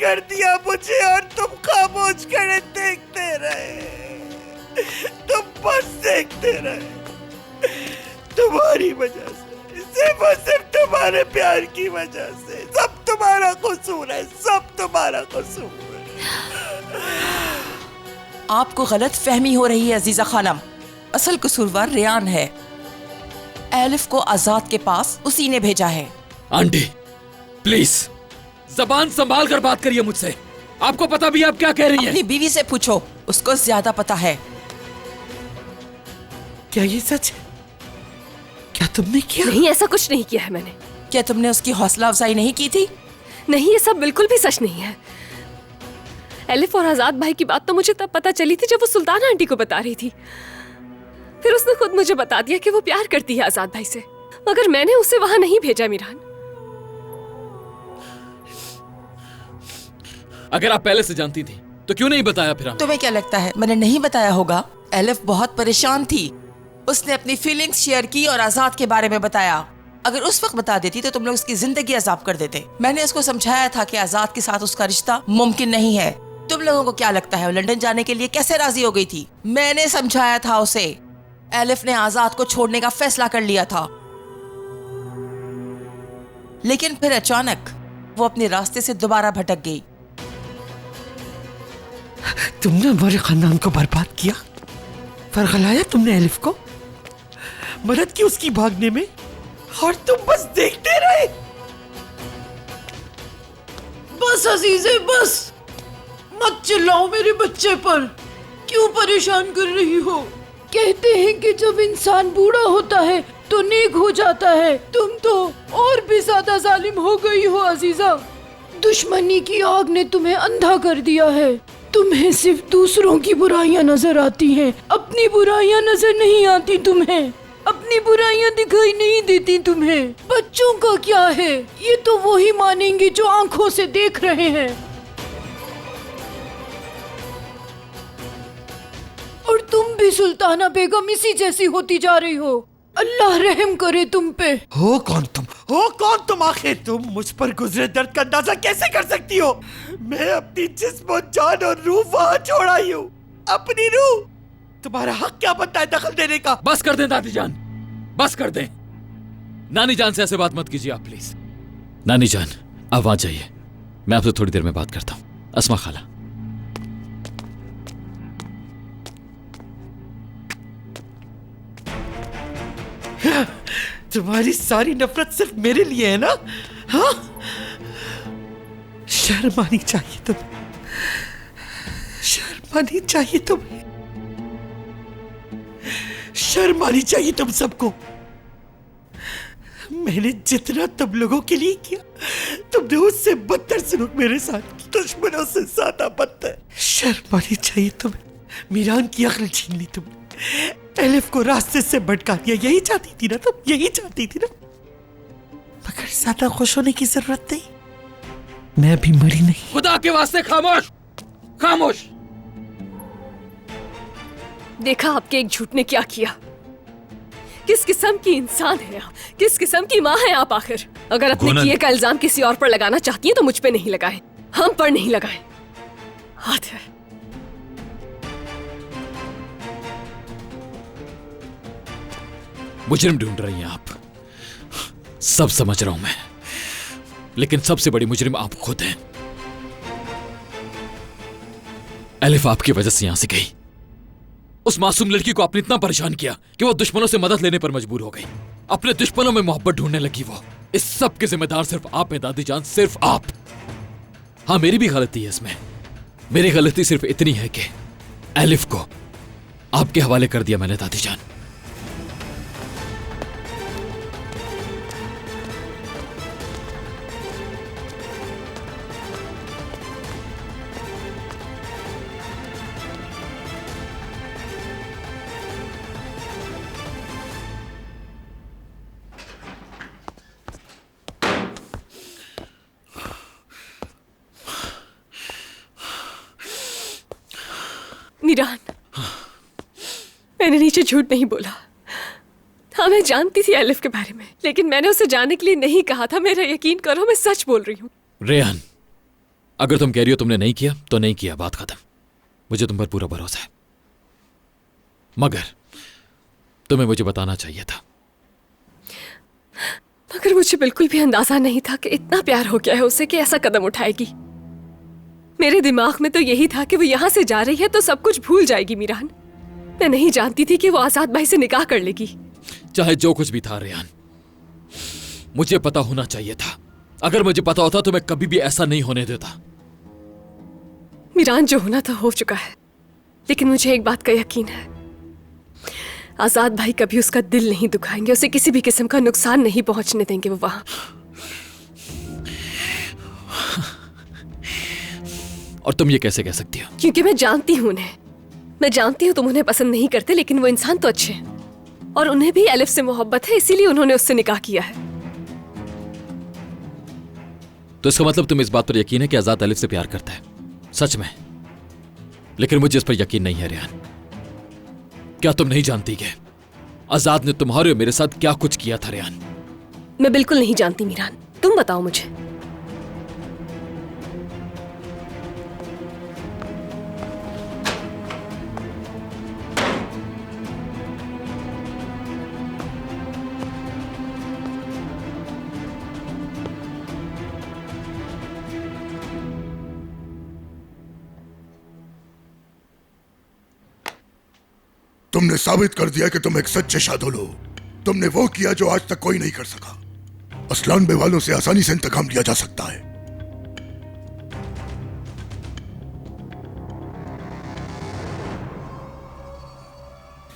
कर दिया मुझे और तुम खामोश खड़े देखते रहे। तुम बस देखते रहे। तुम्हारी वजह से, सिर्फ और सिर्फ तुम्हारे प्यार की वजह से। सब तुम्हारा कसूर है, सब तुम्हारा कसूर है। आपको गलत फहमी हो रही है अजीजा खानम। असल कसूरवार रेयान है। एलिफ को आजाद के पास उसी ने भेजा है। आंटी प्लीज जबान संभाल कर बात करिए मुझसे। आपको पता भी आप क्या कह रही हैं? अपनी बीवी से पूछो, उसको ज्यादा पता है। क्या ये सच है? क्या तुमने किया? नहीं, ऐसा कुछ नहीं किया है मैंने। क्या तुमने उसकी हौसला अफजाई नहीं की थी? नहीं, ये सब बिल्कुल भी सच नहीं है। एलिफ और आजाद भाई की बात तो मुझे तब पता चली थी जब वो सुल्ताना आंटी को बता रही थी। फिर उसने खुद मुझे बता दिया कि वो प्यार करती है आजाद भाई से, मगर मैंने उसे वहां नहीं भेजा मीरान। अगर आप पहले से जानती थी तो क्यों नहीं बताया फिर? तुम्हें क्या लगता है मैंने नहीं बताया होगा? एलिफ बहुत परेशान थी। उसने अपनी फीलिंग्स शेयर की और आजाद के बारे में बताया। अगर उस वक्त बता देती तो तुम लोग उसकी जिंदगी अजाब कर देते। मैंने उसको समझाया था कि आजाद के साथ उसका रिश्ता मुमकिन नहीं है। तुम लोगों को क्या लगता है वो लंदन जाने के लिए कैसे राजी हो गई थी? मैंने समझाया था उसे। एलिफ ने आजाद को छोड़ने का फैसला कर लिया था, लेकिन फिर अचानक वो अपने रास्ते से दोबारा भटक गई। तुमने हमारे खानदान को बर्बाद किया, फरगलाया तुमने एलिफ को, मदद की उसकी भागने में, और तुम बस देखते रहे। बस अजीजे बस, मत चिल्लाओ मेरे बच्चे पर। क्यों परेशान कर रही हो? कहते हैं कि जब इंसान बूढ़ा होता है तो नेक हो जाता है। तुम तो और भी ज्यादा जालिम हो गई हो अजीजा। दुश्मनी की आग ने तुम्हें अंधा कर दिया है। तुम्हें सिर्फ दूसरों की बुराइयां नजर आती हैं, अपनी बुराइयां नजर नहीं आती तुम्हें। अपनी बुराइयां दिखाई नहीं देती तुम्हें। बच्चों का क्या है, ये तो वो ही मानेंगे जो आंखों से देख रहे हैं। और तुम भी सुल्ताना बेगम इसी जैसी होती जा रही हो। अल्लाह रहम करे तुम पे। हो कौन तुम? हो कौन तुम आखिर? तुम मुझ पर गुजरे दर्द का अंदाजा कैसे कर सकती हो? मैं अपनी जिस्म, जान और रूह वहां छोड़ आई हूँ। अपनी रूह। तुम्हारा हक क्या बनता है दखल देने का? बस कर दें दादी जान, बस कर दें। नानी जान से ऐसे बात मत कीजिए आप प्लीज। नानी जान आप वहां जाइए, मैं आपसे थोड़ी देर में बात करता हूँ। अस्मा खाला। तुम्हारी सारी नफरत सिर्फ मेरे लिए है ना? हाँ? शर्म आनी चाहिए तुम्हें, शर्म आनी चाहिए तुम्हें, शर्म आनी चाहिए तुम सबको। मैंने जितना तुम लोगों के लिए किया, तुमने उससे बदतर सलूक मेरे साथ, दुश्मनों से ज्यादा बदतर। शर्म आनी चाहिए तुम्हें। मीरान की अक्ल छीन ली तुमने, एलिफ को रास्ते से भटका दिया। यही चाहती थी ना तुम? यही चाहती थी ना? मगर ज्यादा खुश होने की जरूरत नहीं, मैं अभी मरी नहीं। खुदा के वास्ते खामोश, खामोश। देखा आपके एक झूठ ने क्या किया। किस किस्म की इंसान है आप, किस किस्म की माँ है आप आखिर। अगर अपने किए का इल्जाम किसी और पर लगाना चाहती है तो मुझ पे नहीं लगाए, हम पर नहीं लगाए। हाथ है। मुजरिम ढूंढ रही हैं आप, सब समझ रहा हूं मैं, लेकिन सबसे बड़ी मुजरिम आप खुद हैं। एलिफ आपकी वजह से यहां से गई। उस मासूम लड़की को आपने इतना परेशान किया कि वो दुश्मनों से मदद लेने पर मजबूर हो गई। अपने दुश्मनों में मोहब्बत ढूंढने लगी वो। इस सब के जिम्मेदार सिर्फ आप हैं दादी जान, सिर्फ आप। हाँ मेरी भी गलती है इसमें। मेरी गलती सिर्फ इतनी है कि एलिफ को आपके हवाले कर दिया मैंने दादी जान। मीरान, मैंने नीचे झूठ नहीं बोला। हाँ मैं जानती थी एलिफ के बारे में, लेकिन मैंने उसे जाने के लिए नहीं कहा था। मेरा यकीन करो, मैं सच बोल रही हूँ। रेहान अगर तुम कह रही हो तुमने नहीं किया तो नहीं किया, बात खत्म। मुझे तुम पर पूरा भरोसा है, मगर तुम्हें मुझे बताना चाहिए था। मगर मुझे बिल्कुल भी अंदाजा नहीं था कि इतना प्यार हो गया है उसे कि ऐसा कदम उठाएगी। मेरे दिमाग में तो यही था कि वो यहाँ से जा रही है तो सब कुछ भूल जाएगी मीरान। मैं नहीं जानती थी कि वो आजाद भाई से निकाह कर लेगी। चाहे जो कुछ भी था रेहान, मुझे पता होना चाहिए था। अगर मुझे पता होता तो मैं कभी भी ऐसा नहीं होने देता। मीरान, जो होना था हो चुका है, लेकिन मुझे एक बात का यकीन है, आजाद भाई कभी उसका दिल नहीं दुखाएंगे, उसे किसी भी किस्म का नुकसान नहीं पहुंचने देंगे वो वहां। और तुम ये कैसे कह सकती हो? क्योंकि मैं जानती हूं उन्हें। मैं जानती हूं तुम उन्हें पसंद नहीं करते, लेकिन वो इंसान तो अच्छे हैं और उन्हें भी एलिफ से मोहब्बत है, इसीलिए उन्होंने उससे निकाह किया है। तो इसका मतलब तुम इस बात पर यकीन है कि आजाद एलिफ से प्यार करता है? सच में? लेकिन मुझे इस पर यकीन नहीं है रेहान। क्या तुम नहीं जानती कि आजाद ने तुम्हारे और मेरे साथ क्या कुछ किया था रेहान? मैं बिल्कुल नहीं जानती मीरान, तुम बताओ मुझे। तुमने साबित कर दिया कि तुम एक सच्चे शादुल हो। तुमने वो किया जो आज तक कोई नहीं कर सका। असलान बे वालों से आसानी से इंतकाम लिया जा सकता है।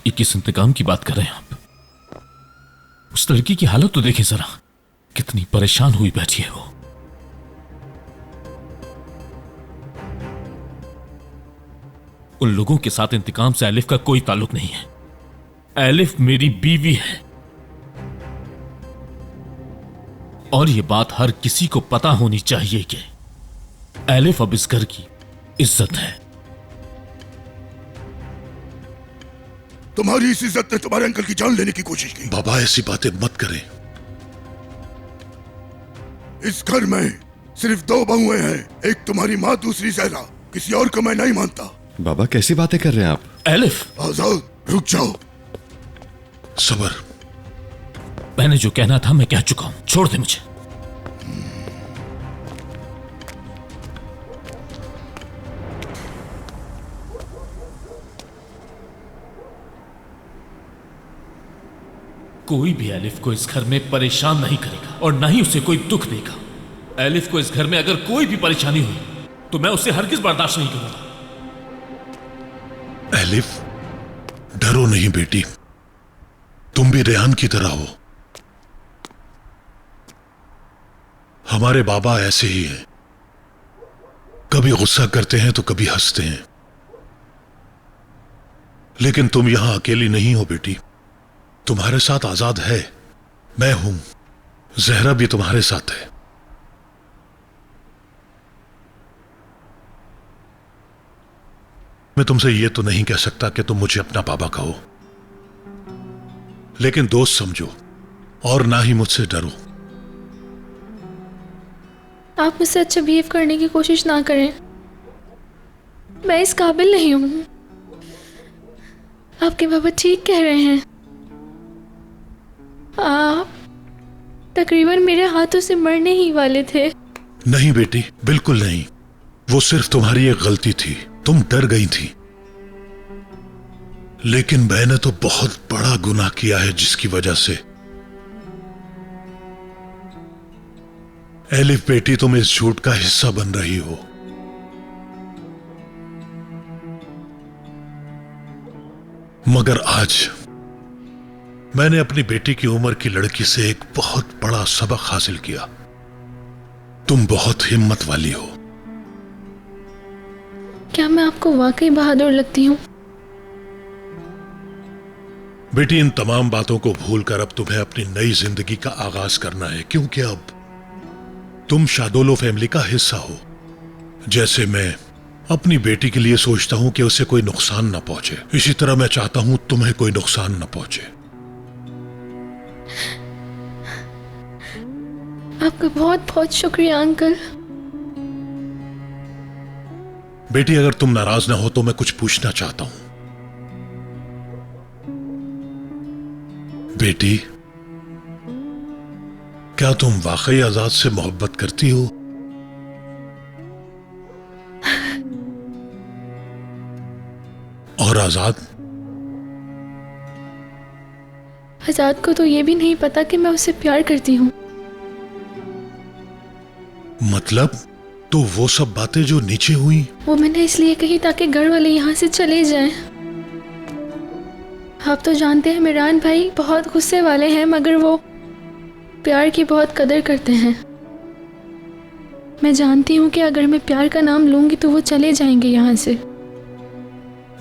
ये किस इंतकाम की बात कर रहे हैं आप? उस लड़की की हालत तो देखें जरा, कितनी परेशान हुई बैठी है वो। उन लोगों के साथ इंतकाम से एलिफ का कोई ताल्लुक नहीं है। एलिफ मेरी बीवी है और यह बात हर किसी को पता होनी चाहिए कि एलिफ अब इस घर की इज्जत है। तुम्हारी इस इज्जत ने तुम्हारे अंकल की जान लेने की कोशिश की। बाबा ऐसी बातें मत करें। इस घर में सिर्फ दो बहुएं हैं, एक तुम्हारी माँ, दूसरी जहरा। किसी और को मैं नहीं मानता। बाबा कैसी बातें कर रहे हैं आप? एलिफ, आजाद रुक जाओ। सबर। मैंने जो कहना था मैं कह चुका हूं, छोड़ दे मुझे। कोई भी एलिफ को इस घर में परेशान नहीं करेगा और ना ही उसे कोई दुख देगा। एलिफ को इस घर में अगर कोई भी परेशानी हुई तो मैं उसे हरगिज बर्दाश्त नहीं करूंगा। एलिफ, डरो नहीं बेटी, तुम भी रेहान की तरह हो। हमारे बाबा ऐसे ही हैं, कभी गुस्सा करते हैं तो कभी हंसते हैं। लेकिन तुम यहां अकेली नहीं हो बेटी, तुम्हारे साथ आजाद है, मैं हूं, जहरा भी तुम्हारे साथ है। मैं तुमसे यह तो नहीं कह सकता कि तुम मुझे अपना बाबा कहो, लेकिन दोस्त समझो और ना ही मुझसे डरो। आप मुझसे अच्छा बिहेव करने की कोशिश ना करें, मैं इस काबिल नहीं हूं। आपके बाबा ठीक कह रहे हैं। आप तकरीबन मेरे हाथों से मरने ही वाले थे। नहीं बेटी, बिल्कुल नहीं। वो सिर्फ तुम्हारी एक गलती थी, तुम डर गई थी। लेकिन मैंने तो बहुत बड़ा गुनाह किया है जिसकी वजह से। एलिफ बेटी, तुम इस झूठ का हिस्सा बन रही हो। मगर आज मैंने अपनी बेटी की उम्र की लड़की से एक बहुत बड़ा सबक हासिल किया। तुम बहुत हिम्मत वाली हो। क्या मैं आपको वाकई बहादुर लगती हूँ? बेटी, इन तमाम बातों को भूलकर अब तुम्हें अपनी नई जिंदगी का आगाज करना है, क्योंकि अब तुम शादोलो फैमिली का हिस्सा हो। जैसे मैं अपनी बेटी के लिए सोचता हूं कि उसे कोई नुकसान ना पहुंचे, इसी तरह मैं चाहता हूं तुम्हें कोई नुकसान ना पहुंचे। आपका बहुत बहुत शुक्रिया अंकल। बेटी, अगर तुम नाराज ना हो तो मैं कुछ पूछना चाहता हूं। बेटी, क्या तुम वाकई आजाद से मोहब्बत करती हो? और आजाद? आजाद को तो ये भी नहीं पता कि मैं उससे प्यार करती हूँ। मतलब तो वो सब बातें जो नीचे हुई, वो मैंने इसलिए कही ताकि घर वाले यहाँ से चले जाएं। आप तो जानते हैं मिरान भाई बहुत गुस्से वाले हैं, मगर वो प्यार की बहुत कदर करते हैं। मैं जानती हूँ कि अगर मैं प्यार का नाम लूंगी तो वो चले जाएंगे यहाँ से।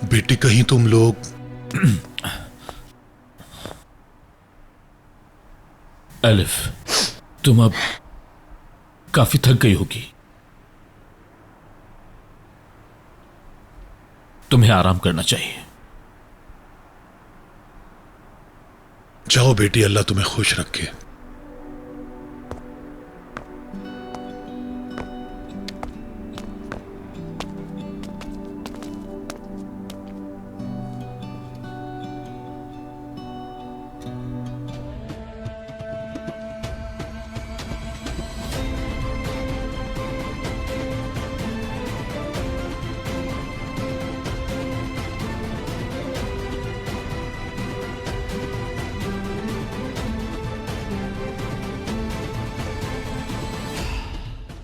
बेटी, कहीं तुम लोग एलिफ, तुम अब काफी थक गई होगी। तुम्हें आराम करना चाहिए। जाओ बेटी, अल्लाह तुम्हें खुश रखे।